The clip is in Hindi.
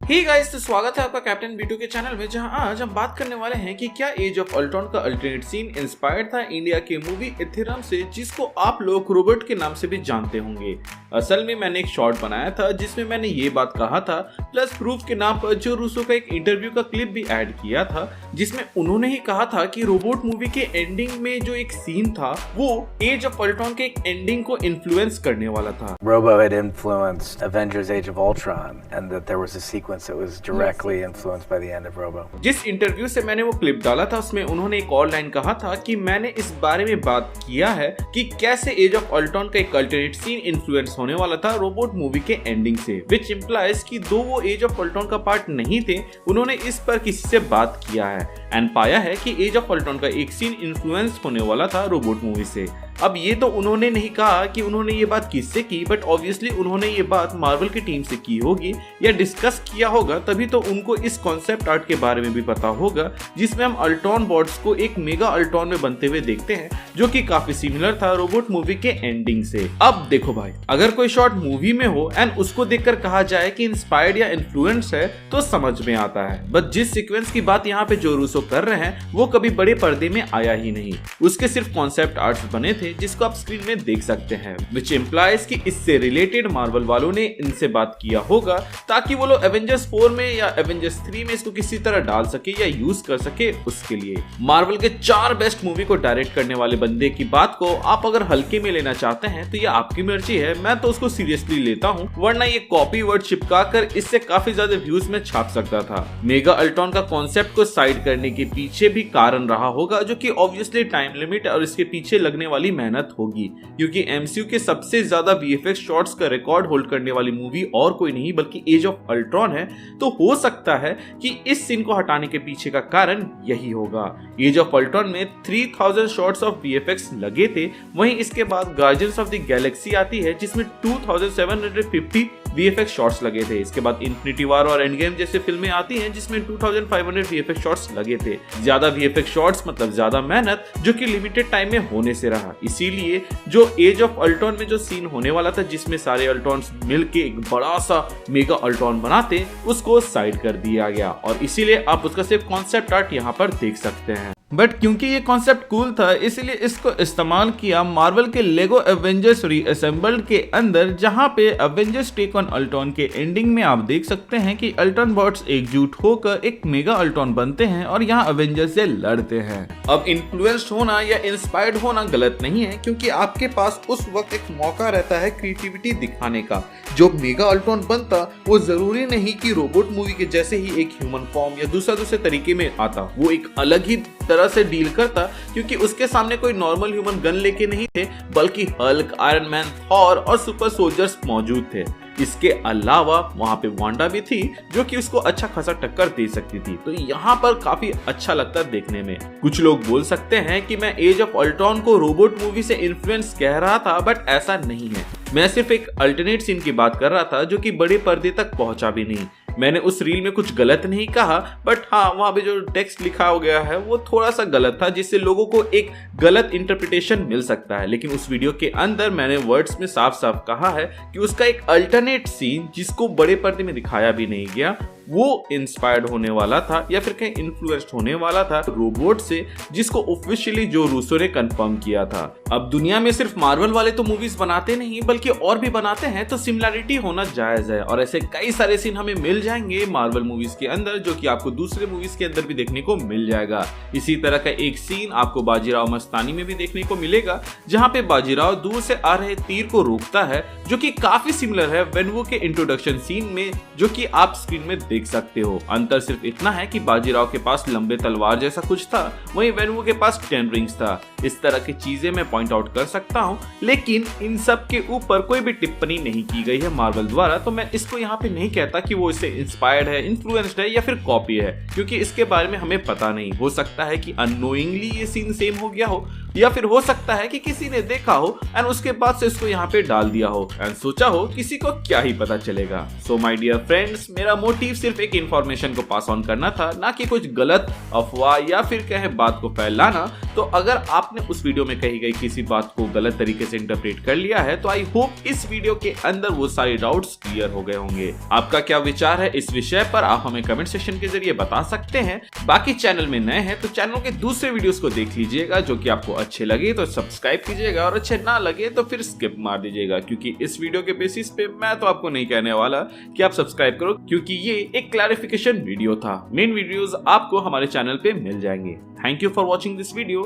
हे गाइस, तो स्वागत है आपका कैप्टन B2 के चैनल में, जहां आज हम बात करने वाले हैं कि क्या एज ऑफ अल्ट्रॉन का अल्टरनेट सीन इंस्पायर्ड था इंडिया के मूवी एथेरम से, जिसको आप लोग रोबोट के नाम से भी जानते होंगे। असल में मैंने एक शॉर्ट बनाया था जिसमें मैंने ये बात कहा था, प्लस प्रूफ के नाम पर जो रूसो का एक इंटरव्यू का क्लिप भी ऐड किया था, जिसमें उन्होंने ही कहा था कि रोबोट मूवी के एंडिंग में जो एक सीन था वो एज ऑफ अल्ट्रॉन के एक एंडिंग को इन्फ्लुएंस करने वाला था। Robo had influenced Avengers Age of Ultron and that there was a sequence that was directly influenced by the end of Robo. जिस इंटरव्यू से मैंने वो क्लिप डाला था उसमें उन्होंने एक और लाइन कहा था कि मैंने इस बारे में बात किया है कि कैसे एज ऑफ अल्ट्रॉन का एक अल्टरनेट सीन इन्फ्लुएंस होने वाला था रोबोट मूवी के एंडिंग से, विच इम्प्लाइज कि दो वो एज ऑफ अल्ट्रॉन का पार्ट नहीं थे, उन्होंने इस पर किसी से बात किया है एंड पाया है कि एज ऑफ अल्ट्रॉन का एक सीन इन्फ्लुएंस होने वाला था रोबोट मूवी से। अब ये तो उन्होंने नहीं कहा कि उन्होंने ये बात किससे की, बट ऑब्वियसली उन्होंने ये बात मार्वल की टीम से की होगी या डिस्कस किया होगा, तभी तो उनको इस कॉन्सेप्ट आर्ट के बारे में भी पता होगा जिसमें हम अल्ट्रॉन बॉट्स को एक मेगा अल्ट्रॉन में बनते हुए देखते हैं, जो कि काफी सिमिलर था रोबोट मूवी के एंडिंग से। अब देखो भाई, अगर कोई शॉट मूवी में हो एंड उसको देखकर कहा जाए कि इंस्पायर्ड या इन्फ्लुएंस है तो समझ में आता है, बट जिस सीक्वेंस की बात यहाँ पे जो रूसो कर रहे हैं वो कभी बड़े पर्दे में आया ही नहीं, उसके सिर्फ कॉन्सेप्ट आर्ट्स बने थे जिसको आप स्क्रीन में देख सकते हैं, विच इम्प्लाइज कि इससे रिलेटेड मार्वल वालों ने इनसे बात किया होगा ताकि वो लोग एवेंजर्स 4 में या एवेंजर्स 3 में इसको किसी तरह डाल सके या यूज कर सके उसके लिए। मार्वल के 4 बेस्ट मूवी को डायरेक्ट करने वाले बंदे की बात को आप अगर हल्के में लेना चाहते हैं तो ये आपकी मर्जी है, मैं तो उसको सीरियसली लेता हूँ, वरना ये कॉपी वर्ड चिपका कर इससे काफी ज्यादा व्यूज में छाप सकता था। मेगा अल्ट्रॉन का कॉन्सेप्ट को साइड करने के पीछे भी कारण रहा होगा, जो कि ऑब्वियसली टाइम लिमिट और इसके पीछे लगने वाली मेहनत होगी, क्योंकि एमसीयू के सबसे ज्यादा वीएफएक्स शॉट्स का रिकॉर्ड होल्ड करने वाली मूवी और कोई नहीं बल्कि एज ऑफ अल्ट्रॉन है, तो हो सकता है कि इस सीन को हटाने के पीछे का कारण यही होगा। एज ऑफ अल्ट्रॉन में 3000 शॉट्स ऑफ वीएफएक्स लगे थे, वहीं इसके बाद गार्डियंस ऑफ द गैलेक्सी आती है जिसमें 2750 वीएफएक्स शॉट्स लगे थे। इसके बाद इन्फिनिटी वॉर और एंड गेम जैसे फिल्में आती हैं जिसमें 2500 वीएफएक्स शॉट्स लगे थे। ज्यादा वीएफएक्स शॉट्स मतलब ज्यादा मेहनत, जो कि लिमिटेड टाइम में होने से रहा। इसीलिए जो एज ऑफ अल्ट्रॉन में जो सीन होने वाला था जिसमें सारे अल्ट्रॉन्स मिलके एक बड़ा सा मेगा अल्ट्रॉन बनाते, उसको साइड कर दिया गया और इसीलिए आप उसका सिर्फ कॉन्सेप्ट आर्ट यहाँ पर देख सकते हैं। बट क्योंकि ये कॉन्सेप्ट कूल था इसलिए इसको इस्तेमाल किया मार्वल के लेगो एवेंजर्स रीअसेंबल्ड के अंदर, जहां पे एवेंजर्स टेक ऑन अल्ट्रॉन के एंडिंग में आप देख सकते हैं कि अल्ट्रॉन बॉट्स एकजुट होकर एक मेगा अल्ट्रॉन बनते हैं और यहाँ एवेंजर्स से लड़ते हैं। अब इन्फ्लुएंस्ड होना या इंस्पायर्ड होना गलत नहीं है, क्योंकि आपके पास उस वक्त एक मौका रहता है क्रिएटिविटी दिखाने का। जो मेगा अल्ट्रॉन बनता वो जरूरी नहीं कि रोबोट मूवी के जैसे ही एक ह्यूमन फॉर्म या दूसरे तरीके में आता, वो एक अलग ही तरह से डील करता, क्योंकि उसके सामने कोई नॉर्मल ह्यूमन गन लेके नहीं थे, बल्कि हल्क, आयरन मैन, थॉर और सुपर सोल्जर्स मौजूद थे। इसके अलावा वहां पे वांडा भी थी जो कि उसको अच्छा खासा टक्कर दे सकती थी, तो यहाँ पर काफी अच्छा लगता है देखने में। कुछ लोग बोल सकते हैं कि मैं एज ऑफ अल्ट्रॉन को रोबोट मूवी से इन्फ्लुएंस कह रहा था, बट ऐसा नहीं है। मैं सिर्फ एक अल्टरनेट सीन की बात कर रहा था जो कि बड़े पर्दे तक पहुंचा भी नहीं। मैंने उस रील में कुछ गलत नहीं कहा, बट हाँ, वहां पे जो टेक्स्ट लिखा हो गया है वो थोड़ा सा गलत था, जिससे लोगों को एक गलत इंटरप्रिटेशन मिल सकता है। लेकिन उस वीडियो के अंदर मैंने वर्ड्स में साफ साफ कहा है कि उसका एक अल्टरनेट सीन जिसको बड़े पर्दे में दिखाया भी नहीं गया, वो इंस्पायर्ड होने वाला था या फिर कहीं इन्फ्लुएंस्ड होने वाला था रोबोट से, जिसको ऑफिशियली जो रूसो ने कंफर्म किया था। अब दुनिया में सिर्फ मार्वल वाले तो मूवीज बनाते नहीं बल्कि और भी बनाते हैं, तो सिमिलरिटी होना जायज है और ऐसे कई सारे सीन हमें मिल जाएंगे मार्वल मूवीज के अंदर, जो कि आपको दूसरे मूवीज के अंदर भी देखने को मिल जाएगा। इसी तरह का एक सीन आपको बाजीराव मस्तानी में भी देखने को मिलेगा, जहां पे बाजीराव दूर से आ रहे तीर को रोकता है, जो कि काफी सिमिलर है वेनवू के इंट्रोडक्शन सीन में, जो कि आप स्क्रीन में देख सकते हो। अंतर सिर्फ इतना है कि बाजीराव के पास लंबे तलवार जैसा कुछ था, वहीं वेनवू के पास 10 रिंग्स था। इस तरह की चीजें मैं पॉइंट आउट कर सकता हूं, लेकिन इन सब के ऊपर कोई भी टिप्पणी नहीं की गई है मार्वल द्वारा, तो मैं इसको यहाँ पे नहीं कहता कि वो इससे इंस्पायर्ड है, इन्फ्लुएंस्ड है या फिर कॉपी है, क्योंकि इसके बारे में हमें पता नहीं। हो सकता है कि अननोइंगली ये सीन सेम हो गया हो, या फिर हो सकता है कि किसी ने देखा हो एंड उसके बाद से इसको यहाँ पे डाल दिया हो एंड सोचा हो किसी को क्या ही पता चलेगा। सो माय डियर फ्रेंड्स, मेरा मोटिव सिर्फ एक इन्फॉर्मेशन को पास ऑन करना था, ना कि कुछ गलत अफवाह या फिर कहे बात को फैलाना, तो अगर आपने उस वीडियो में कही गई किसी बात को गलत तरीके से इंटरप्रेट कर लिया है तो आई होप इस वीडियो के अंदर वो सारे डाउट्स क्लियर हो गए होंगे। आपका क्या विचार है इस विषय पर आप हमें कमेंट सेक्शन के जरिए बता सकते हैं। बाकी चैनल में नए हैं तो चैनल के दूसरे वीडियोस को देख लीजिएगा, जो कि आपको अच्छे लगे तो सब्सक्राइब कीजिएगा और अच्छे ना लगे तो फिर स्किप मार दीजिएगा, क्योंकि इस वीडियो के बेसिस पे मैं तो आपको नहीं कहने वाला कि आप सब्सक्राइब करो, क्योंकि ये एक क्लैरिफिकेशन वीडियो था। मेन वीडियोस आपको हमारे चैनल पे मिल जाएंगे। Thank you for watching this video.